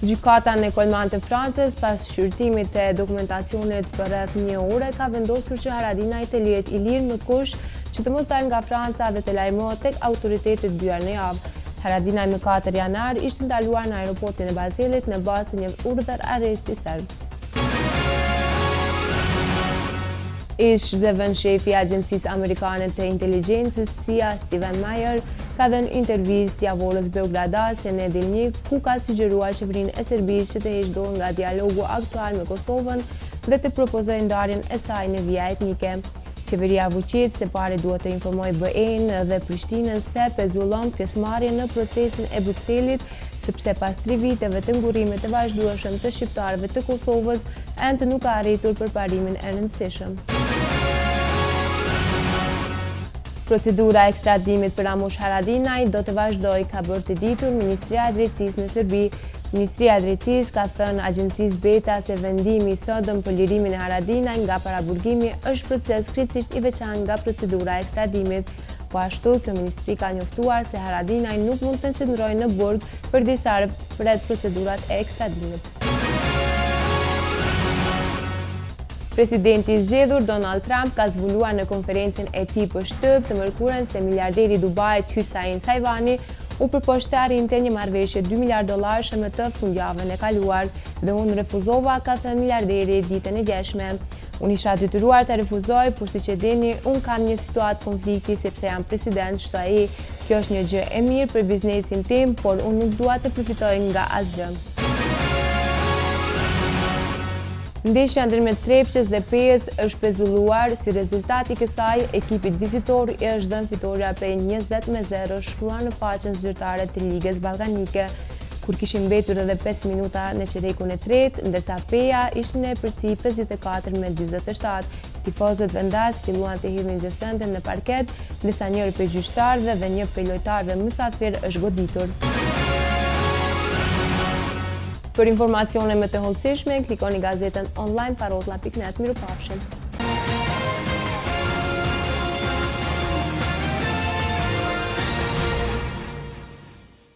Gjykata në Kolman të Francës, pas shqyrtimit të dokumentacionit për rreth 1 ore, ka vendosur që Haradinaj të lihet i lirë në kush që të mos dalë nga Franca dhe të lajmërohet tek autoritetet dyar në javë. Haradinaj më 4 janar ishte ndaluar në aeroportin e Bazelit në bazë të një urdhër arresti serb. Ish zëvendësi shefi i Agjencisë Amerikane të Inteligjencës CIA, Steven Meyer, ka dhënë intervistë javorës Beogradase në Delnik, ku ka sugjeruar qeverinë e Serbisë që të heqë dorë nga dialogu aktual me Kosovën dhe të propozojë ndarjen e saj në vija etnike. Qeveria Vučić se pare duhet të informojë BE-n dhe Prishtinën se pezullon pjesëmarrjen në procesin e Brukselit, sepse pas 3 viteve të ngurimit të vazhdueshëm të shqiptarëve të Kosovës, ende nuk ka arritur përparimin e rëndësishëm. Procedura e ekstradimit për Ramush Haradinaj do të vazhdojë, ka bërë të ditur Ministria e Drejtësisë në Serbi. Ministria e Drejtësisë ka thënë agjencisë Beta se vendimi i sodëm për lirimin e Haradinaj nga paraburgimi është proces kritikisht i veçantë nga procedura e ekstradimit. Po ashtu, kjo ministri ka njoftuar se Haradinaj nuk mund të qëndrojë në burg përderisa pret procedurat e ekstradimit. Presidenti i zgjedhur Donald Trump ka zbuluar në konferencën e tij për shtyp të mërkurën se miliarderi i Dubait Hyssein Saivani u përpoqte arrinte një marrëveshje $2 miliardë SHMT fundjavën e kaluar dhe unë refuzova, ka thënë miliarderi ditën e djeshme. Unë isha detyruar të refuzoj, por siç e dini, unë kam një situatë konflikti sepse jam president, shto ai. Kjo është një gjë e mirë për biznesin tim, por unë nuk dua të përfitoj nga asgjë. Ndeshja ndërmjet Trepçes dhe Pejës është pezulluar, si rezultat i kësaj, ekipit vizitor i është dhënë fitoria prej 20-0, shkruan në faqen zyrtare të Ligës Ballkanike, kur kishin mbetur edhe 5 minuta në çerekun e tretë, ndërsa Peja ishte në epërsi 54-47. Tifozët vendas filluan të hidhin gjësënten në parket, ndërsa njëri prej gjyqtarëve dhe një prej lojtarëve mysafir është goditur. Për informacione më të hollësishme, klikoni gazetën online parotlla.net. Mirupafshim.